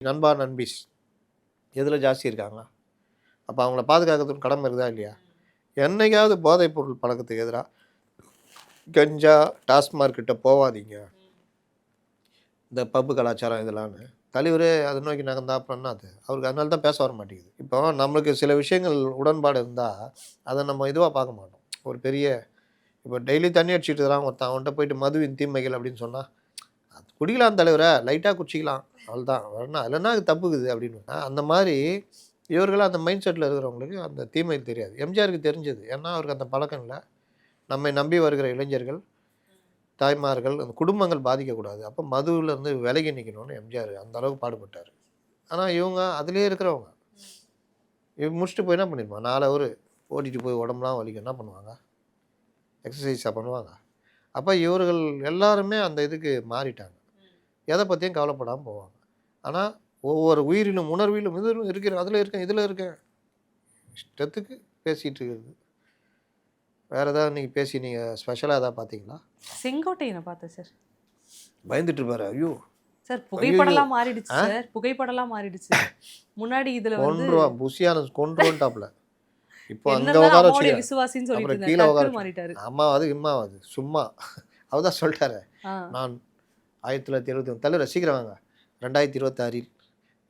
நண்பா, நண்பீஸ் எதில ஜாஸ்தி இருக்காங்களா? அப்ப அவங்கள பாதுகாக்கிறதுக்கு கடமை இருக்குதா இல்லையா? என்னைக்காவது போதைப் பொருள் பழக்கத்துக்கு எதிரா, கஞ்சா, டாஸ்மாக் கிட்ட போவாதீங்க. இந்த பப்பு கலாச்சாரம் இதெல்லான்னு. தலைவரே அத நோக்கி நகர்ந்தா அப்புறம் என்னாது? அவருக்கு அதனால தான் பேச வர மாட்டேங்குது. இப்போ நம்மளுக்கு சில விஷயங்கள் உடன்பாடு இருந்தா, அத நம்ம இதுவா பார்க்க மாட்டோம். ஒரு பெரிய இப்போ டெய்லி தண்ணி அடிச்சிட்டு இருக்கிறான் ஒருத்தன். அவன்ட்ட போயிட்டு மதுவின் தீமைகள் அப்படின்னு சொன்னா, "அது குடிக்கலாம் தலைவரே, லைட்டா குடிச்சிக்கலாம். அவ்வளதான். வேறென்ன அதுல என்ன தப்புக்குது?" அப்படின்னு. அந்த மாரி இவர்களும் அந்த மைண்ட் செட்ல இருக்கிறவங்களுக்கு அந்த தீமை தெரியாது. எம்ஜிஆருக்கு தெரிஞ்சது. ஏன்னா, அவருக்கு அந்த பழக்கம் இல்ல. நம்மை நம்பி வருகிற இளைஞர்கள், தாய்மார்கள், அந்த குடும்பங்கள் பாதிக்கக்கூடாது. அப்ப மதுவிலருந்து விலகி நிக்கணும்னு எம்ஜிஆர் அந்த அளவுக்கு பாடுபட்டாரு. ஆனா, இவங்க அதிலேயே இருக்கிறவங்க. இவங்க முடிச்சுட்டு போய் என்ன பண்ணிருப்பான்? 4 ஹவரு ஓட்டிட்டு போய் உடம்புலாம் வலிக்கும். என்ன பண்ணுவாங்க? எக்ஸர்சைஸா பண்ணுவாங்க? அப்ப இவர்கள் எல்லாருமே அந்த இதுக்கு மாறிட்டாங்க. எத பத்தியும் கவலைப்படாம போவாங்க. ஆனா, ஒவ்வொரு உயிரினும் உணர்விலும் இதிலும் இருக்கிறேன், அதில இருக்கேன், இதில இருக்கேன். இஷ்டத்துக்கு பேசிட்டு இருக்கிறது. வேற ஏதாவது நீங்க பேசி நீங்க ஸ்பெஷலா ஏதாவது பார்த்தீங்களா? செங்கோட்டையன பார்த்தேன் சார். பயந்துட்டு இருப்பாரு. ஐயோ! சார் ஐய்யய்யோ! புகைப்படம்லாம் மாறிடுச்சு ஆ சார். புகைப்படம்லாம் மாறிடுச்சு. முன்னாடி இதுல வந்து கொன்றுவான். புசியான கொன்றுவன்ட்டாப்ல. இப்போ என்ன அங்க இருந்தாலும் உட்கார அம்மாவுடைய வச்சுருவேன். விசுவாசின்னு சொல்லிட்டு அப்புறம் இருந்தேன். கீழ உட்கார டக்குனு வச்சுருவேன். மாறிட்டாரு. அம்மாவாது, இம்மாவாது சும்மா. அவர் தான் சொல்ட்டாரே. ஆ. நான் 1971 தலைவரே சீக்கிரம் வாங்க. 2026ல்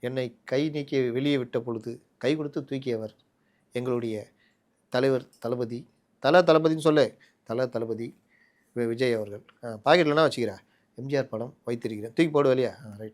என்னை கை நீக்கி வெளியே விட்ட பொழுது, கை கொடுத்து தூக்கியவர் எங்களுடைய தலைவர் தளபதி. தளபதின்னு சொல்லு. தளபதி விஜய் அவர்கள். பாக்கெட்ல என்ன வச்சுக்கிற? எம்ஜிஆர் படம் வைத்திருக்கிறேன். தூக்கி போடு வெளிய. ரைட்.